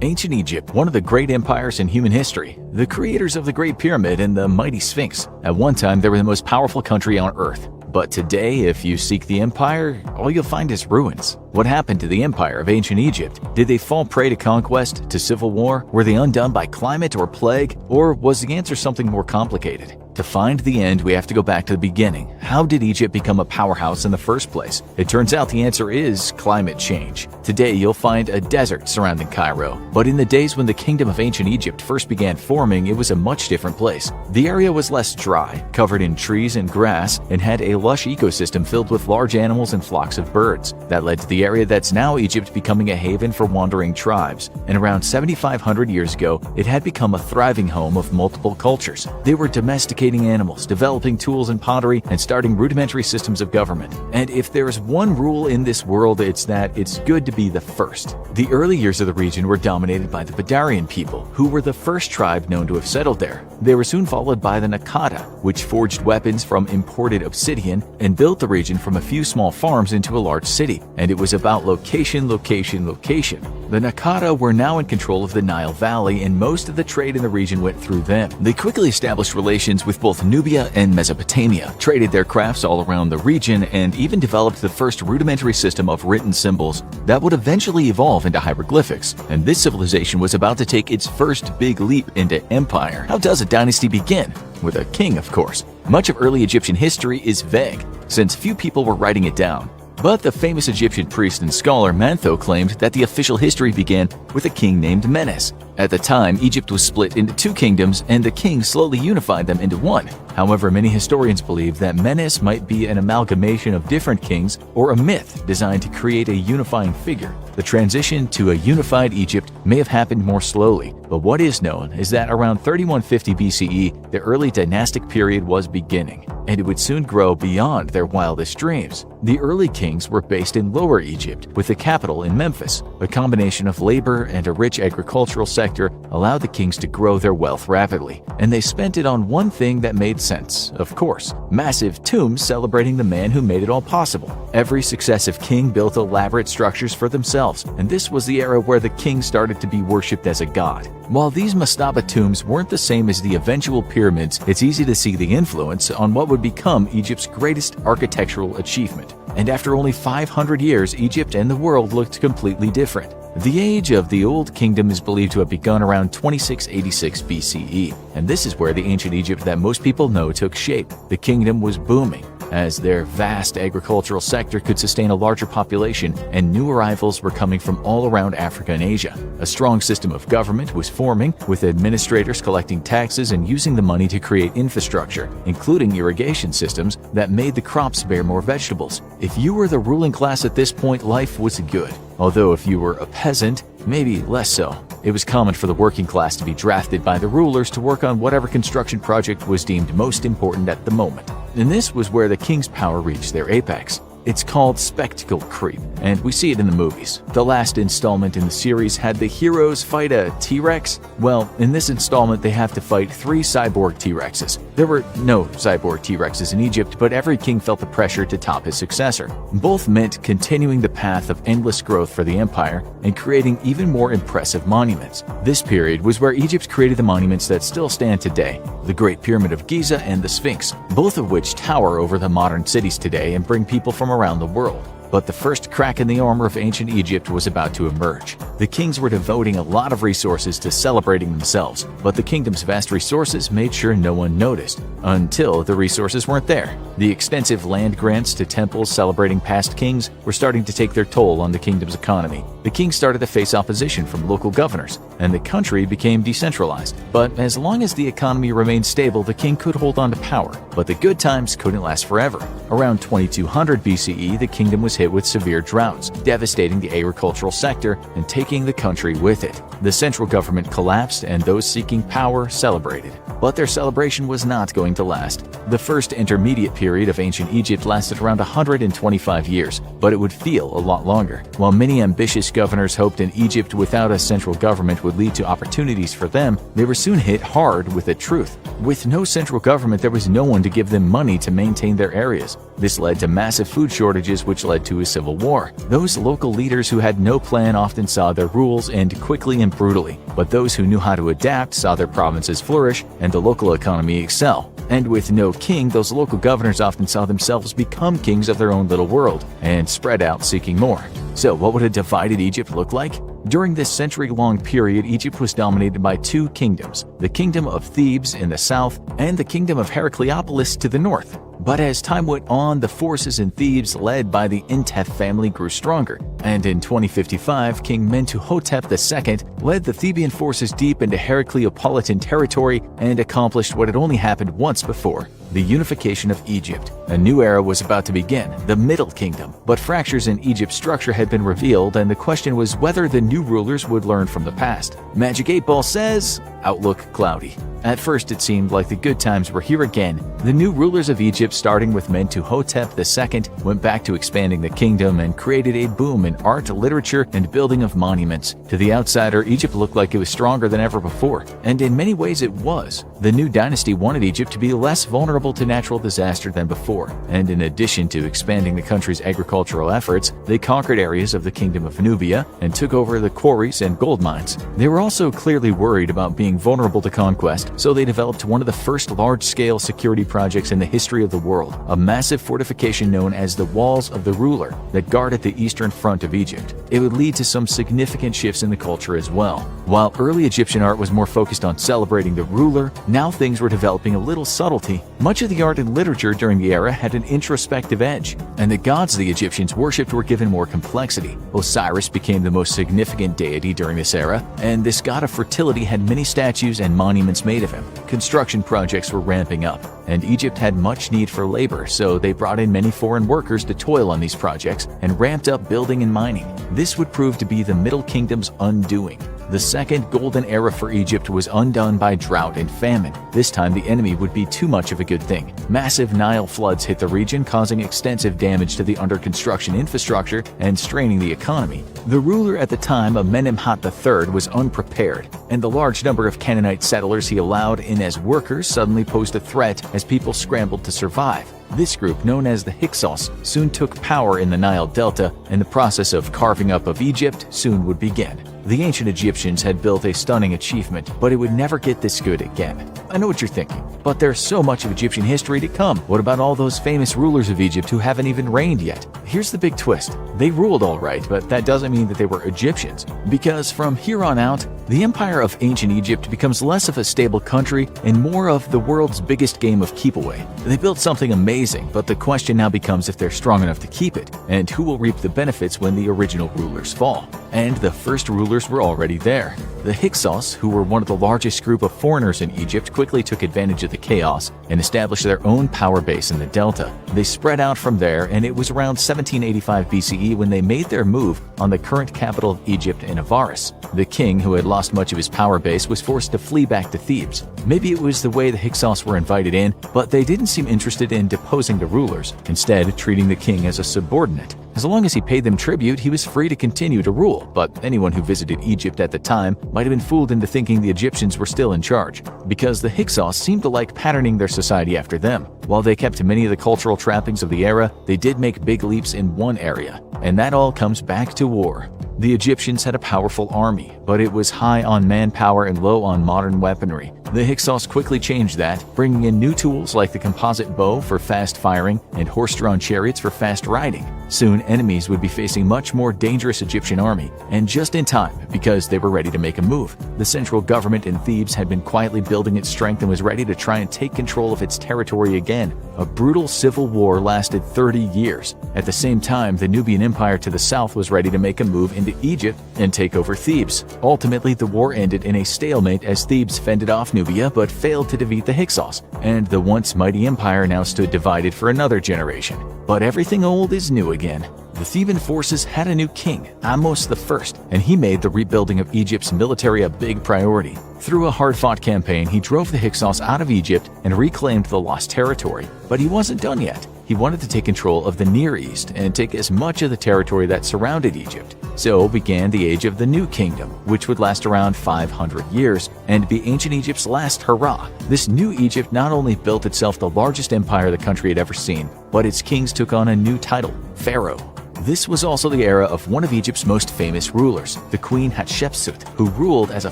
Ancient Egypt, one of the great empires in human history, the creators of the Great Pyramid and the mighty Sphinx. At one time, they were the most powerful country on Earth. But today, if you seek the empire, all you'll find is ruins. What happened to the empire of ancient Egypt? Did they fall prey to conquest, to civil war? Were they undone by climate or plague? Or was the answer something more complicated? To find the end, we have to go back to the beginning. How did Egypt become a powerhouse in the first place? It turns out the answer is climate change. Today, you'll find a desert surrounding Cairo. But in the days when the kingdom of ancient Egypt first began forming, it was a much different place. The area was less dry, covered in trees and grass, and had a lush ecosystem filled with large animals and flocks of birds. That led to the area that's now Egypt becoming a haven for wandering tribes. And around 7,500 years ago, it had become a thriving home of multiple cultures. They were domesticating animals, developing tools and pottery, and starting rudimentary systems of government. And if there's one rule in this world, it's that it's good to be the first. The early years of the region were dominated by the Badarian people, who were the first tribe known to have settled there. They were soon followed by the Nakata, which forged weapons from imported obsidian and built the region from a few small farms into a large city. And it was about location, location, location. The Nakata were now in control of the Nile Valley, and most of the trade in the region went through them. They quickly established relations with both Nubia and Mesopotamia, traded their crafts all around the region, and even developed the first rudimentary system of written symbols that would eventually evolve into hieroglyphics. And this civilization was about to take its first big leap into empire. How does a dynasty begin? With a king, of course. Much of early Egyptian history is vague, since few people were writing it down. But the famous Egyptian priest and scholar Manetho claimed that the official history began with a king named Menes. At the time, Egypt was split into two kingdoms, and the king slowly unified them into one. However, many historians believe that Menes might be an amalgamation of different kings or a myth designed to create a unifying figure. The transition to a unified Egypt may have happened more slowly, but what is known is that around 3150 BCE, the early dynastic period was beginning, and it would soon grow beyond their wildest dreams. The early kings were based in Lower Egypt, with the capital in Memphis. A combination of labor and a rich agricultural sector allowed the kings to grow their wealth rapidly, and they spent it on one thing that made sense, of course: massive tombs celebrating the man who made it all possible. Every successive king built elaborate structures for themselves, and this was the era where the king started to be worshipped as a god. While these mastaba tombs weren't the same as the eventual pyramids, it's easy to see the influence on what would become Egypt's greatest architectural achievement. And after only 500 years, Egypt and the world looked completely different. The age of the Old Kingdom is believed to have begun around 2686 BCE, and this is where the ancient Egypt that most people know took shape. The kingdom was booming, as their vast agricultural sector could sustain a larger population, and new arrivals were coming from all around Africa and Asia. A strong system of government was forming, with administrators collecting taxes and using the money to create infrastructure, including irrigation systems that made the crops bear more vegetables. If you were the ruling class at this point, life was good. Although if you were a peasant, maybe less so. It was common for the working class to be drafted by the rulers to work on whatever construction project was deemed most important at the moment. And this was where the king's power reached their apex. It's called spectacle creep, and we see it in the movies. The last installment in the series had the heroes fight a T-Rex. Well, in this installment, they have to fight 3 cyborg T-Rexes. There were no cyborg T-Rexes in Egypt, but every king felt the pressure to top his successor. Both meant continuing the path of endless growth for the empire and creating even more impressive monuments. This period was where Egypt created the monuments that still stand today: the Great Pyramid of Giza and the Sphinx, both of which tower over the modern cities today and bring people from around the world. But the first crack in the armor of ancient Egypt was about to emerge. The kings were devoting a lot of resources to celebrating themselves, but the kingdom's vast resources made sure no one noticed, until the resources weren't there. The extensive land grants to temples celebrating past kings were starting to take their toll on the kingdom's economy. The king started to face opposition from local governors, and the country became decentralized. But as long as the economy remained stable, the king could hold on to power. But the good times couldn't last forever. Around 2200 BCE, the kingdom was hit with severe droughts, devastating the agricultural sector and taking the country with it. The central government collapsed, and those seeking power celebrated. But their celebration was not going to last. The first intermediate period of ancient Egypt lasted around 125 years, but it would feel a lot longer. While many ambitious governors hoped an Egypt without a central government would lead to opportunities for them, they were soon hit hard with the truth. With no central government, there was no one to give them money to maintain their areas. This led to massive food shortages, which led to a civil war. Those local leaders who had no plan often saw their rules end quickly and brutally, but those who knew how to adapt saw their provinces flourish and the local economy excel. And with no king, those local governors often saw themselves become kings of their own little world and spread out seeking more. So what would a divided Egypt look like? During this century-long period, Egypt was dominated by two kingdoms, the Kingdom of Thebes in the south and the Kingdom of Heracleopolis to the north. But as time went on, the forces in Thebes, led by the Intef family, grew stronger, and in 2055, King Mentuhotep II led the Theban forces deep into Heracleopolitan territory and accomplished what had only happened once before: the unification of Egypt. A new era was about to begin, the Middle Kingdom. But fractures in Egypt's structure had been revealed, and the question was whether the new rulers would learn from the past. Magic 8 Ball says, outlook cloudy. At first, it seemed like the good times were here again. The new rulers of Egypt, starting with Mentuhotep II, went back to expanding the kingdom and created a boom in art, literature, and building of monuments. To the outsider, Egypt looked like it was stronger than ever before, and in many ways it was. The new dynasty wanted Egypt to be less vulnerable to natural disaster than before, and in addition to expanding the country's agricultural efforts, they conquered areas of the Kingdom of Nubia and took over the quarries and gold mines. They were also clearly worried about being vulnerable to conquest, so they developed one of the first large-scale security projects in the history of the world, a massive fortification known as the Walls of the Ruler that guarded the eastern front of Egypt. It would lead to some significant shifts in the culture as well. While early Egyptian art was more focused on celebrating the ruler, now things were developing a little subtlety. Much of the art and literature during the era had an introspective edge, and the gods the Egyptians worshipped were given more complexity. Osiris became the most significant deity during this era, and this god of fertility had many statues and monuments made of him. Construction projects were ramping up, and Egypt had much need for labor, so they brought in many foreign workers to toil on these projects and ramped up building and mining. This would prove to be the Middle Kingdom's undoing. The second golden era for Egypt was undone by drought and famine. This time the enemy would be too much of a good thing. Massive Nile floods hit the region, causing extensive damage to the under-construction infrastructure and straining the economy. The ruler at the time, Amenemhat III, was unprepared, and the large number of Canaanite settlers he allowed in as workers suddenly posed a threat as people scrambled to survive. This group, known as the Hyksos, soon took power in the Nile Delta, and the process of carving up of Egypt soon would begin. The ancient Egyptians had built a stunning achievement, but it would never get this good again. I know what you're thinking, but there's so much of Egyptian history to come. What about all those famous rulers of Egypt who haven't even reigned yet? Here's the big twist. They ruled all right, but that doesn't mean that they were Egyptians, because from here on out, the empire of ancient Egypt becomes less of a stable country and more of the world's biggest game of keep-away. They built something amazing, but the question now becomes if they're strong enough to keep it, and who will reap the benefits when the original rulers fall. And the first rulers were already there. The Hyksos, who were one of the largest group of foreigners in Egypt, quickly took advantage of the chaos and established their own power base in the delta. They spread out from there, and it was around 1785 BCE when they made their move on the current capital of Egypt in Avaris. The king, who had lost much of his power base, was forced to flee back to Thebes. Maybe it was the way the Hyksos were invited in, but they didn't seem interested in deposing the rulers, instead treating the king as a subordinate. As long as he paid them tribute, he was free to continue to rule, but anyone who visited Egypt at the time might have been fooled into thinking the Egyptians were still in charge, because the Hyksos seemed to like patterning their society after them. While they kept many of the cultural trappings of the era, they did make big leaps in one area, and that all comes back to war. The Egyptians had a powerful army, but it was high on manpower and low on modern weaponry. The Hyksos quickly changed that, bringing in new tools like the composite bow for fast firing and horse-drawn chariots for fast riding. Soon, enemies would be facing much more dangerous Egyptian army, and just in time, because they were ready to make a move. The central government in Thebes had been quietly building its strength and was ready to try and take control of its territory again. A brutal civil war lasted 30 years. At the same time, the Nubian Empire to the south was ready to make a move into Egypt and take over Thebes. Ultimately, the war ended in a stalemate as Thebes fended off Nubia but failed to defeat the Hyksos, and the once mighty empire now stood divided for another generation. But everything old is new again. The Theban forces had a new king, Ahmose I, and he made the rebuilding of Egypt's military a big priority. Through a hard-fought campaign, he drove the Hyksos out of Egypt and reclaimed the lost territory. But he wasn't done yet. he wanted to take control of the Near East and take as much of the territory that surrounded Egypt. So began the age of the New Kingdom, which would last around 500 years and be ancient Egypt's last hurrah. This new Egypt not only built itself the largest empire the country had ever seen, but its kings took on a new title, Pharaoh. This was also the era of one of Egypt's most famous rulers, the Queen Hatshepsut, who ruled as a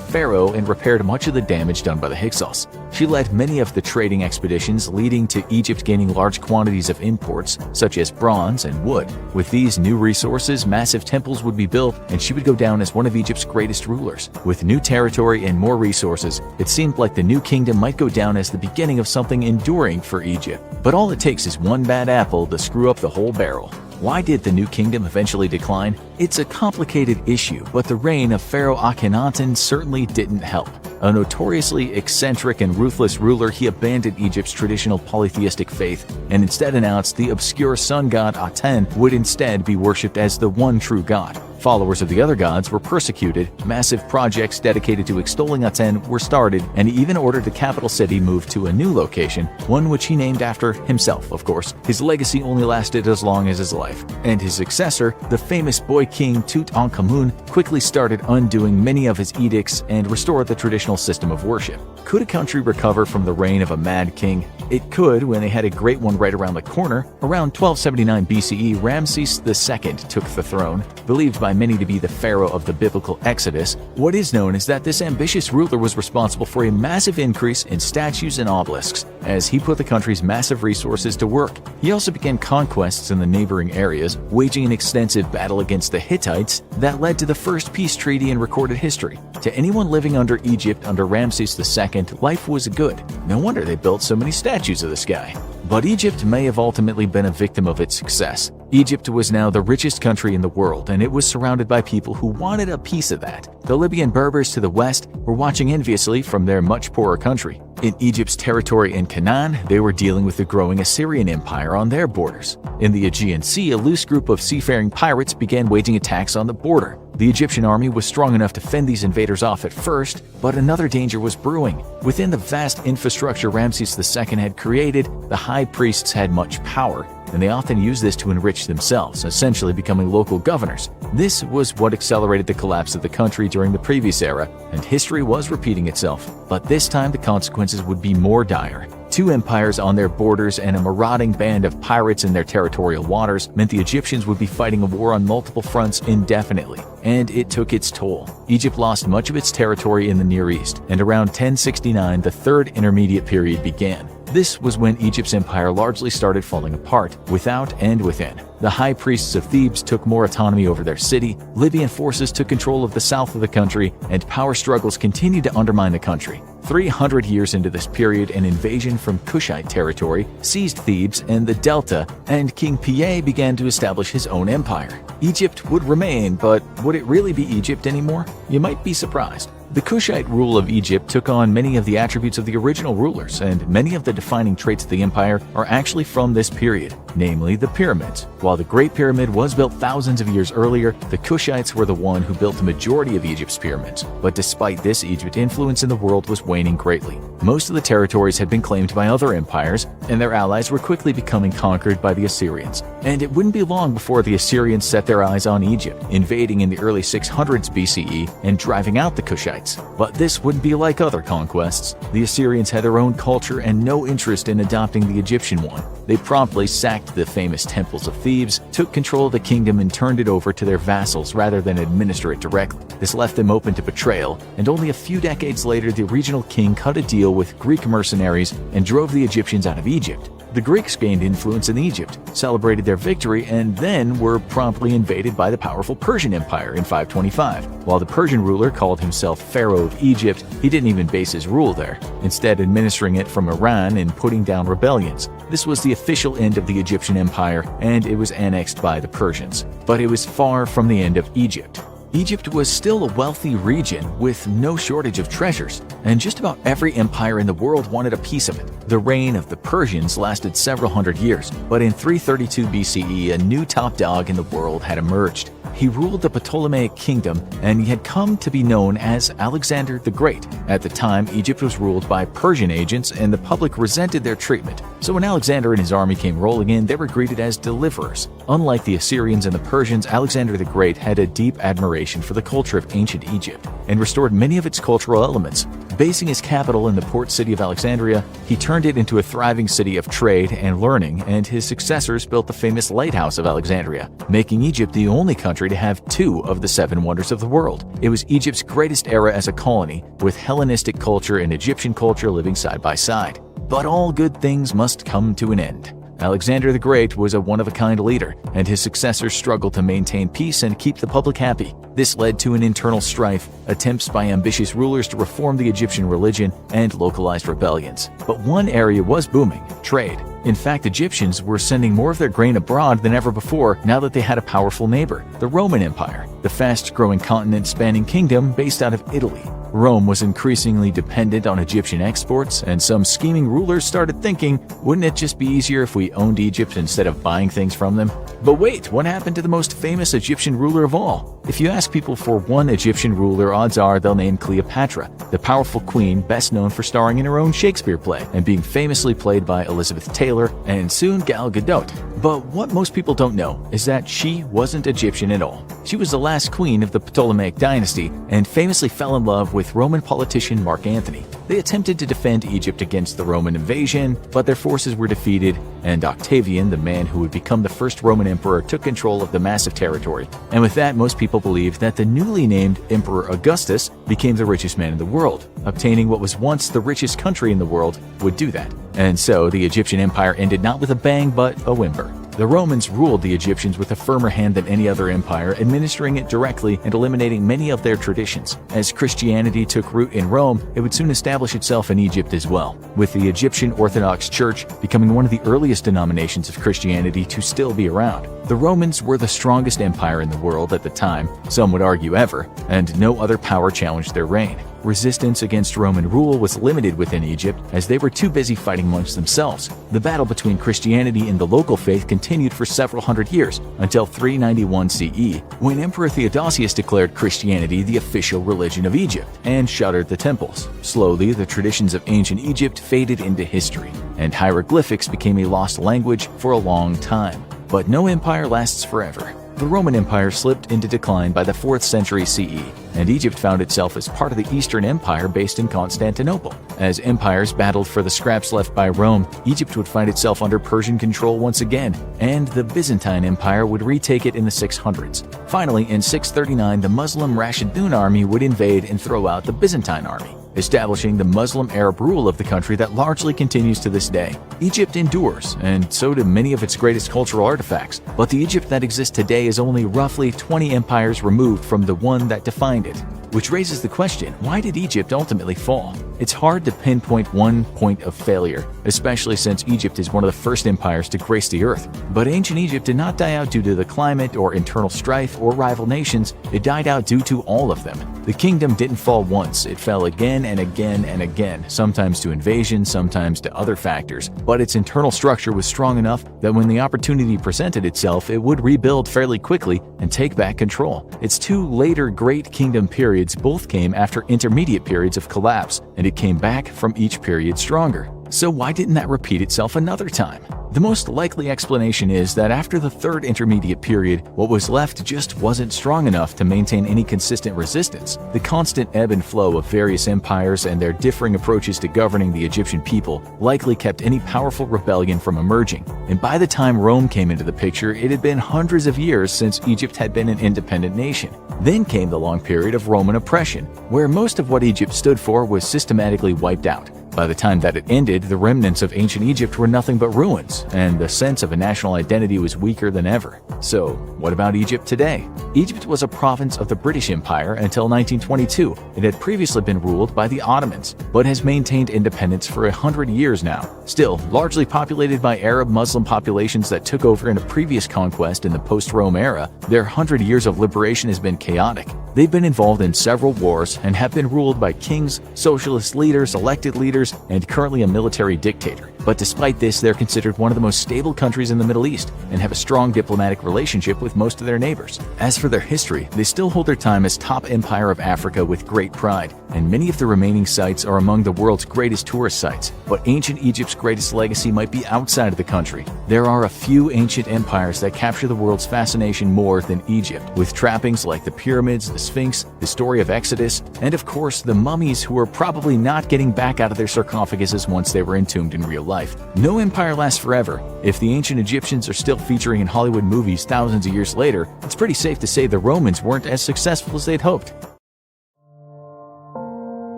pharaoh and repaired much of the damage done by the Hyksos. She led many of the trading expeditions, leading to Egypt gaining large quantities of imports, such as bronze and wood. With these new resources, massive temples would be built, and she would go down as one of Egypt's greatest rulers. With new territory and more resources, it seemed like the new kingdom might go down as the beginning of something enduring for Egypt. But all it takes is one bad apple to screw up the whole barrel. Why did the new kingdom eventually decline? It's a complicated issue, but the reign of Pharaoh Akhenaten certainly didn't help. A notoriously eccentric and ruthless ruler, he abandoned Egypt's traditional polytheistic faith and instead announced the obscure sun god Aten would instead be worshipped as the one true god. Followers of the other gods were persecuted, massive projects dedicated to extolling Aten were started, and he even ordered the capital city moved to a new location, one which he named after himself, of course. His legacy only lasted as long as his life, and his successor, the famous boy king Tutankhamun, quickly started undoing many of his edicts and restored the traditional system of worship. Could a country recover from the reign of a mad king? It could when they had a great one right around the corner. Around 1279 BCE, Ramses II took the throne, believed by many to be the pharaoh of the biblical Exodus. What is known is that this ambitious ruler was responsible for a massive increase in statues and obelisks, as he put the country's massive resources to work. He also began conquests in the neighboring areas, waging an extensive battle against the Hittites that led to the first peace treaty in recorded history. To anyone living under Egypt under Ramses II, life was good. No wonder they built so many statues of this guy. But Egypt may have ultimately been a victim of its success. Egypt was now the richest country in the world, and it was surrounded by people who wanted a piece of that. The Libyan Berbers to the west were watching enviously from their much poorer country. In Egypt's territory in Canaan, they were dealing with the growing Assyrian Empire on their borders. In the Aegean Sea, a loose group of seafaring pirates began waging attacks on the border. The Egyptian army was strong enough to fend these invaders off at first, but another danger was brewing. Within the vast infrastructure Ramses II had created, the high priests had much power, and they often used this to enrich themselves, essentially becoming local governors. This was what accelerated the collapse of the country during the previous era, and history was repeating itself. But this time the consequences would be more dire. Two empires on their borders and a marauding band of pirates in their territorial waters meant the Egyptians would be fighting a war on multiple fronts indefinitely, and it took its toll. Egypt lost much of its territory in the Near East, and around 1069 the Third Intermediate Period began. This was when Egypt's empire largely started falling apart, without and within. The high priests of Thebes took more autonomy over their city, Libyan forces took control of the south of the country, and power struggles continued to undermine the country. 300 years into this period, an invasion from Kushite territory seized Thebes and the Delta, and King Piye began to establish his own empire. Egypt would remain, but would it really be Egypt anymore? You might be surprised. The Kushite rule of Egypt took on many of the attributes of the original rulers, and many of the defining traits of the empire are actually from this period, namely the pyramids. While the Great Pyramid was built thousands of years earlier, the Kushites were the one who built the majority of Egypt's pyramids. But despite this, Egypt's influence in the world was waning greatly. Most of the territories had been claimed by other empires, and their allies were quickly becoming conquered by the Assyrians. And it wouldn't be long before the Assyrians set their eyes on Egypt, invading in the early 600s BCE and driving out the Kushites. But this wouldn't be like other conquests. The Assyrians had their own culture and no interest in adopting the Egyptian one. They promptly sacked the famous temples of Thebes, took control of the kingdom and turned it over to their vassals rather than administer it directly. This left them open to betrayal, and only a few decades later the regional king cut a deal with Greek mercenaries and drove the Egyptians out of Egypt. The Greeks gained influence in Egypt, celebrated their victory, and then were promptly invaded by the powerful Persian Empire in 525. While the Persian ruler called himself Pharaoh of Egypt, he didn't even base his rule there, instead administering it from Iran and putting down rebellions. This was the official end of the Egyptian Empire, and it was annexed by the Persians. But it was far from the end of Egypt. Egypt was still a wealthy region with no shortage of treasures, and just about every empire in the world wanted a piece of it. The reign of the Persians lasted several hundred years, but in 332 BCE, a new top dog in the world had emerged. He ruled the Ptolemaic kingdom, and he had come to be known as Alexander the Great. At the time, Egypt was ruled by Persian agents, and the public resented their treatment. So when Alexander and his army came rolling in, they were greeted as deliverers. Unlike the Assyrians and the Persians, Alexander the Great had a deep admiration for the culture of ancient Egypt and restored many of its cultural elements. Basing his capital in the port city of Alexandria, he turned it into a thriving city of trade and learning, and his successors built the famous lighthouse of Alexandria, making Egypt the only country to have 2 of the 7 wonders of the world. It was Egypt's greatest era as a colony, with Hellenistic culture and Egyptian culture living side by side. But all good things must come to an end. Alexander the Great was a one-of-a-kind leader, and his successors struggled to maintain peace and keep the public happy. This led to an internal strife, attempts by ambitious rulers to reform the Egyptian religion, and localized rebellions. But one area was booming: trade. In fact, Egyptians were sending more of their grain abroad than ever before now that they had a powerful neighbor, the Roman Empire, the fast-growing continent-spanning kingdom based out of Italy. Rome was increasingly dependent on Egyptian exports, and some scheming rulers started thinking, wouldn't it just be easier if we owned Egypt instead of buying things from them? But wait, what happened to the most famous Egyptian ruler of all? If you ask people for one Egyptian ruler, odds are they'll name Cleopatra, the powerful queen best known for starring in her own Shakespeare play and being famously played by Elizabeth Taylor and soon Gal Gadot. But what most people don't know is that she wasn't Egyptian at all. She was the last queen of the Ptolemaic dynasty and famously fell in love with Roman politician Mark Antony. They attempted to defend Egypt against the Roman invasion, but their forces were defeated, and Octavian, the man who would become the first Roman emperor, took control of the massive territory. And with that, most people believed that the newly named Emperor Augustus became the richest man in the world. Obtaining what was once the richest country in the world would do that. And so the Egyptian empire ended not with a bang, but a whimper. The Romans ruled the Egyptians with a firmer hand than any other empire, administering it directly and eliminating many of their traditions. As Christianity took root in Rome, it would soon establish itself in Egypt as well, with the Egyptian Orthodox Church becoming one of the earliest denominations of Christianity to still be around. The Romans were the strongest empire in the world at the time, some would argue ever, and no other power challenged their reign. Resistance against Roman rule was limited within Egypt as they were too busy fighting amongst themselves. The battle between Christianity and the local faith continued for several hundred years, until 391 CE, when Emperor Theodosius declared Christianity the official religion of Egypt and shuttered the temples. Slowly, the traditions of ancient Egypt faded into history, and hieroglyphics became a lost language for a long time. But no empire lasts forever. The Roman Empire slipped into decline by the 4th century CE, and Egypt found itself as part of the Eastern Empire based in Constantinople. As empires battled for the scraps left by Rome, Egypt would find itself under Persian control once again, and the Byzantine Empire would retake it in the 600s. Finally, in 639, the Muslim Rashidun army would invade and throw out the Byzantine army, establishing the Muslim Arab rule of the country that largely continues to this day. Egypt endures, and so do many of its greatest cultural artifacts, but the Egypt that exists today is only roughly 20 empires removed from the one that defined it. Which raises the question, why did Egypt ultimately fall? It's hard to pinpoint one point of failure, especially since Egypt is one of the first empires to grace the earth. But ancient Egypt did not die out due to the climate or internal strife or rival nations, it died out due to all of them. The kingdom didn't fall once, it fell again and again and again, sometimes to invasion, sometimes to other factors. But its internal structure was strong enough that when the opportunity presented itself, it would rebuild fairly quickly and take back control. Its 2 later Great Kingdom periods both came after intermediate periods of collapse, and it came back from each period stronger. So why didn't that repeat itself another time? The most likely explanation is that after the 3rd intermediate period, what was left just wasn't strong enough to maintain any consistent resistance. The constant ebb and flow of various empires and their differing approaches to governing the Egyptian people likely kept any powerful rebellion from emerging. And by the time Rome came into the picture, it had been hundreds of years since Egypt had been an independent nation. Then came the long period of Roman oppression, where most of what Egypt stood for was systematically wiped out. By the time that it ended, the remnants of ancient Egypt were nothing but ruins, and the sense of a national identity was weaker than ever. So, what about Egypt today? Egypt was a province of the British Empire until 1922. It had previously been ruled by the Ottomans, but has maintained independence for 100 years now. Still, largely populated by Arab Muslim populations that took over in a previous conquest in the post-Rome era, their 100 years of liberation has been chaotic. They've been involved in several wars and have been ruled by kings, socialist leaders, elected leaders, and currently a military dictator. But despite this, they're considered one of the most stable countries in the Middle East and have a strong diplomatic relationship with most of their neighbors. As for their history, they still hold their time as top empire of Africa with great pride, and many of the remaining sites are among the world's greatest tourist sites. But ancient Egypt's greatest legacy might be outside of the country. There are a few ancient empires that capture the world's fascination more than Egypt, with trappings like the pyramids, the Sphinx, the story of Exodus, and of course the mummies who are probably not getting back out of their sarcophaguses once they were entombed in real life. No empire lasts forever. If the ancient Egyptians are still featuring in Hollywood movies thousands of years later, it's pretty safe to say the Romans weren't as successful as they'd hoped.